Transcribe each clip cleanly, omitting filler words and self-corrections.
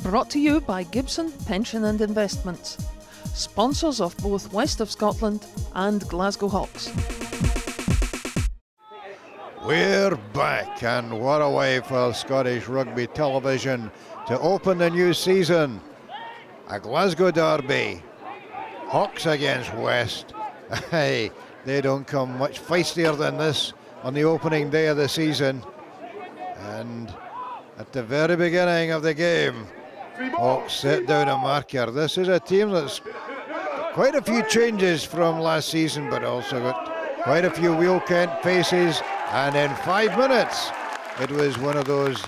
Brought to you by Gibson Pension and Investments, sponsors of both West of Scotland and Glasgow Hawks. We're back, and what a way for Scottish Rugby Television to open the new season. A Glasgow derby, Hawks against West. Hey, they don't come much feistier than this on the opening day of the season. And at the very beginning of the game, Hawks set down a marker. This is a team that's got quite a few changes from last season, but also got quite a few Wheel Kent faces. And in 5 minutes, it was one of those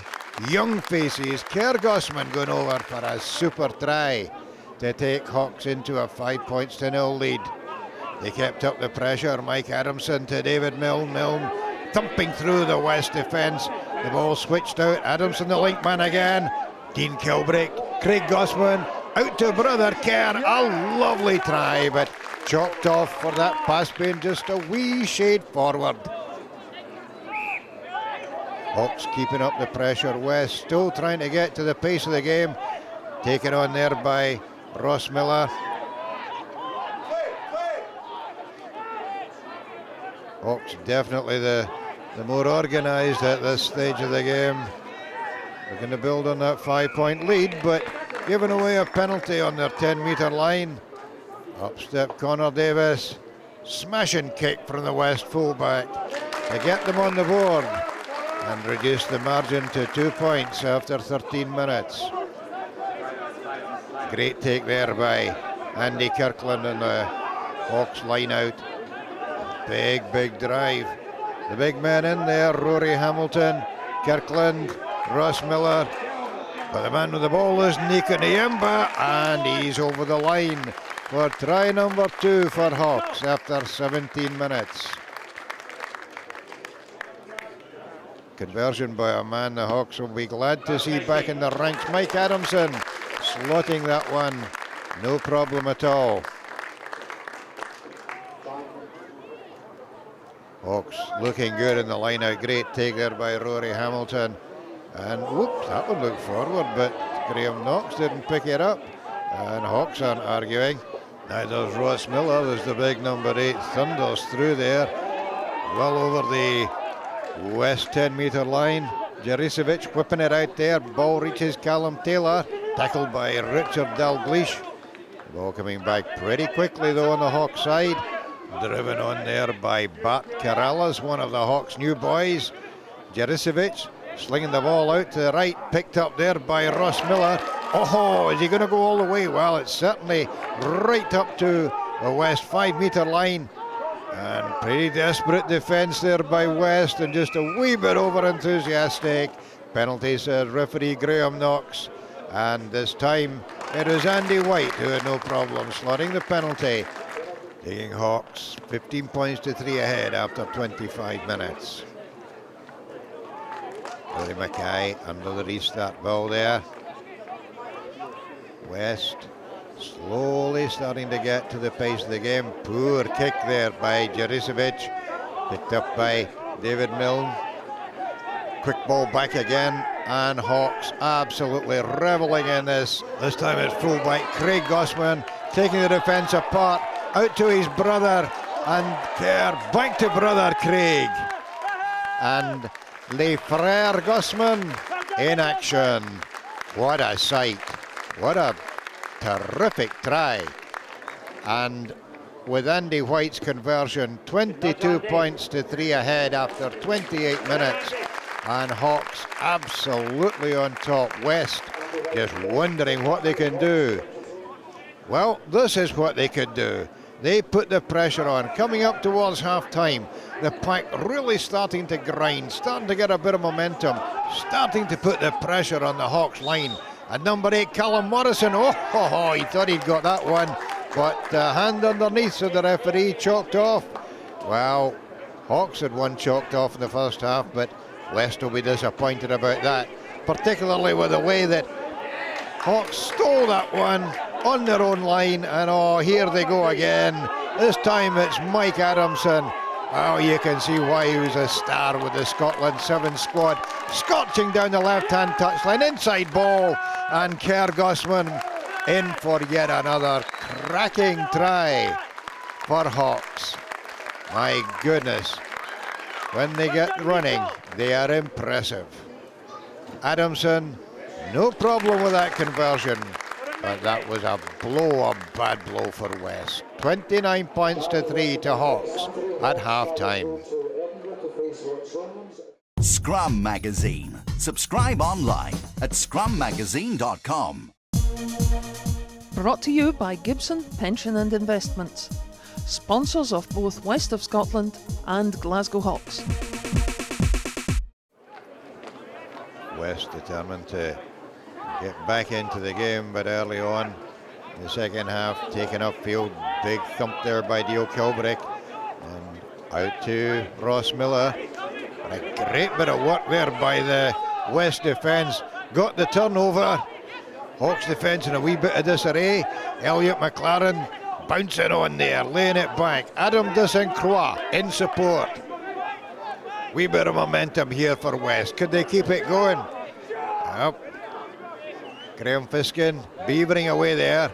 young faces, Kerr Gossman, going over for a super try to take Hawks into a 5-0 lead. They kept up the pressure. Mike Adamson to David Milne. Milne thumping through the West defence. The ball switched out. Adamson the link man again. Dean Kilbrake, Craig Gossman out to brother Kerr. A lovely try, but chopped off for that pass being just a wee shade forward. Hawks keeping up the pressure. West still trying to get to the pace of the game. Taken on there by Ross Miller. Hawks definitely the more organised at this stage of the game. They're going to build on that 5-point lead, but giving away a penalty on their 10-metre line. Up step Connor Davis. Smashing kick from the West fullback to get them on the board and reduce the margin to 2 points after 13 minutes. Great take there by Andy Kirkland and the Hawks line out. Big drive. The big men in there, Rory Hamilton, Kirkland, Ross Miller. But the man with the ball is Nico Niemba, and he's over the line for try number 2 for Hawks after 17 minutes. Conversion by a man the Hawks will be glad to see back in the ranks. Mike Adamson slotting that one, no problem at all. Hawks looking good in the line out. Great take there by Rory Hamilton. And whoops, that one looked forward, but Graham Knox didn't pick it up. And Hawks aren't arguing. Neither's Ross Miller. There's the big number 8. Thunders through there, well over the West 10-metre line. Jaricevic whipping it out there. Ball reaches Callum Taylor. Tackled by Richard Dalglish. Ball coming back pretty quickly though on the Hawks side. Driven on there by Bart Corrales, one of the Hawks' new boys. Jaricevic slinging the ball out to the right. Picked up there by Ross Miller. Oh, is he going to go all the way? Well, it's certainly right up to the West 5-metre line. And pretty desperate defence there by West, and just a wee bit over enthusiastic. Penalty, says referee Graham Knox. And this time it is Andy White who had no problem slotting the penalty, taking Hawks 15 points to 3 ahead after 25 minutes. Billy Mackay under the restart ball there. West slowly starting to get to the pace of the game. Poor kick there by Jaricevic. Picked up by David Milne. Quick ball back again, and Hawks absolutely reveling in this. This time it's fullback Craig Gossman taking the defence apart. Out to his brother, and Kerr back to brother Craig. And Les Frères Gossman in action. What a sight. What a terrific try. And with Andy White's conversion, 22 points to 3 ahead after 28 minutes. And Hawks absolutely on top. West just wondering what they can do. Well, this is what they could do. They put the pressure on. Coming up towards half-time, the pack really starting to grind, starting to get a bit of momentum, starting to put the pressure on the Hawks line. And number 8, Callum Morrison, he thought he'd got that one, but hand underneath, so the referee chalked off. Well, Hawks had one chalked off in the first half, but West will be disappointed about that, particularly with the way that Hawks stole that one on their own line, and here they go again. This time it's Mike Adamson. Oh, you can see why he was a star with the Scotland 7 squad. scorching down the left-hand touchline, inside ball, and Kerr Gosman in for yet another cracking try for Hawks. My goodness, when they get running, they are impressive. Adamson, no problem with that conversion, but that was a bad blow for West. 29 points to 3 to Hawks at half-time. Scrum Magazine. Subscribe online at scrummagazine.com. Brought to you by Gibson Pension and Investments, sponsors of both West of Scotland and Glasgow Hawks. West determined to get back into the game, but early on in the second half, taken upfield, big thump there by Dio Kilbrick, and out to Ross Miller. And a great bit of work there by the West defence. Got the turnover. Hawks defence in a wee bit of disarray. Elliot McLaren bouncing on there, laying it back. Adam de St. Croix in support. Wee bit of momentum here for West. Could they keep it going? Yep. Graham Fiskin beavering away there.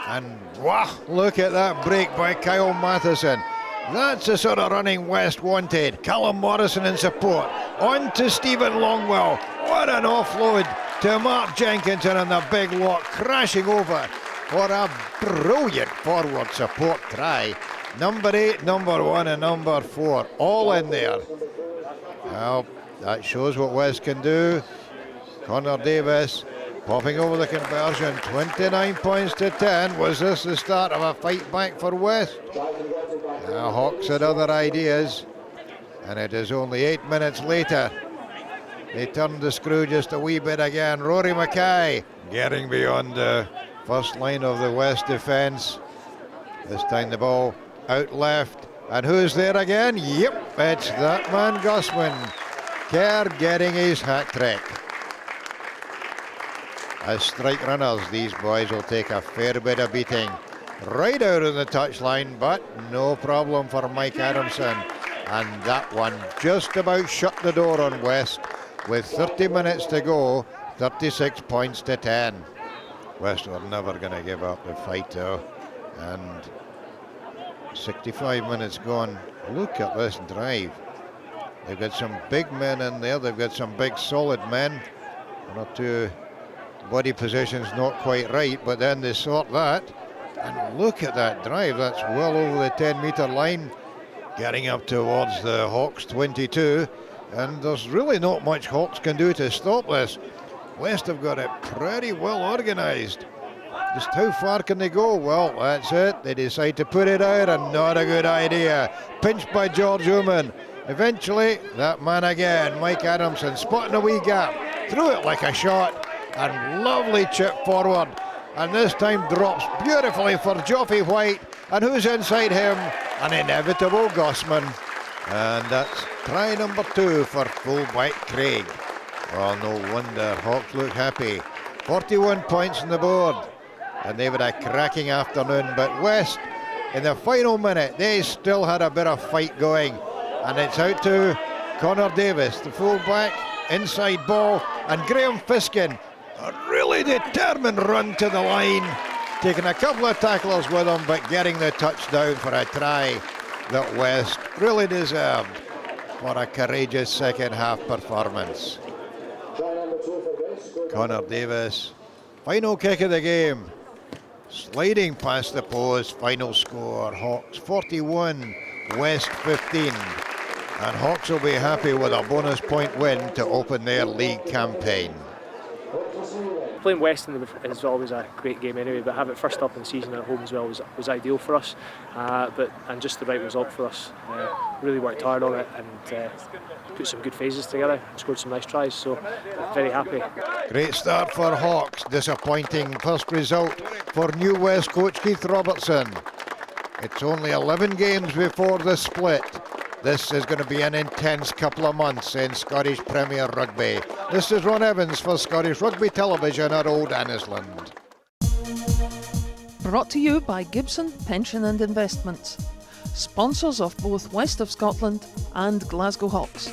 And wow, look at that break by Kyle Matheson. That's the sort of running West wanted. Callum Morrison in support. On to Stephen Longwell. What an offload to Mark Jenkinson, and the big lock crashing over for a brilliant forward support try. Number 8, number 1 and number 4 all in there. Well, that shows what West can do. Connor Davis popping over the conversion. 29 points to 10. Was this the start of a fight back for West? Hawks had other ideas, and it is only 8 minutes later. They turned the screw just a wee bit again. Rory Mackay getting beyond the first line of the West defence. This time the ball out left. And who's there again? Yep, it's that man Gosman. Kerr getting his hat-trick. As strike runners, these boys will take a fair bit of beating. Right out on the touchline, but no problem for Mike Adamson. And that one just about shut the door on West. With 30 minutes to go, 36 points to 10. West were never going to give up the fight though. And 65 minutes gone. Look at this drive. They've got some big men in there. They've got some big solid men. One or two body positions not quite right, but then they sort that. And look at that drive. That's well over the 10-metre line. Getting up towards the Hawks 22. And there's really not much Hawks can do to stop this. West have got it pretty well organised. Just how far can they go? Well, that's it. They decide to put it out, and not a good idea. Pinched by George Uman. Eventually, that man again, Mike Adamson, spotting a wee gap. Threw it like a shot, and lovely chip forward. And this time drops beautifully for Joffy White. And who's inside him? An inevitable Gosman. And that's try number 2 for fullback Craig. Well, no wonder Hawks look happy. 41 points on the board. And they've had a cracking afternoon. But West, in the final minute, they still had a bit of fight going. And it's out to Connor Davis, the fullback, inside ball. And Graham Fiskin, a really determined run to the line. Taking a couple of tacklers with him, but getting the touchdown for a try that West really deserved for a courageous second half performance. Connor Davis, final kick of the game. Sliding past the post, final score, Hawks 41, West 15. And Hawks will be happy with a bonus point win to open their league campaign. Playing West is always a great game anyway, but have it first up in the season at home as well was ideal for us. And just the right result for us. Really worked hard on it and put some good phases together, scored some nice tries, so very happy. Great start for Hawks, disappointing first result for new West coach Keith Robertson. It's only 11 games before the split. This is going to be an intense couple of months in Scottish Premier Rugby. This is Ron Evans for Scottish Rugby Television at Old Annisland. Brought to you by Gibson Pension and Investments, sponsors of both West of Scotland and Glasgow Hawks.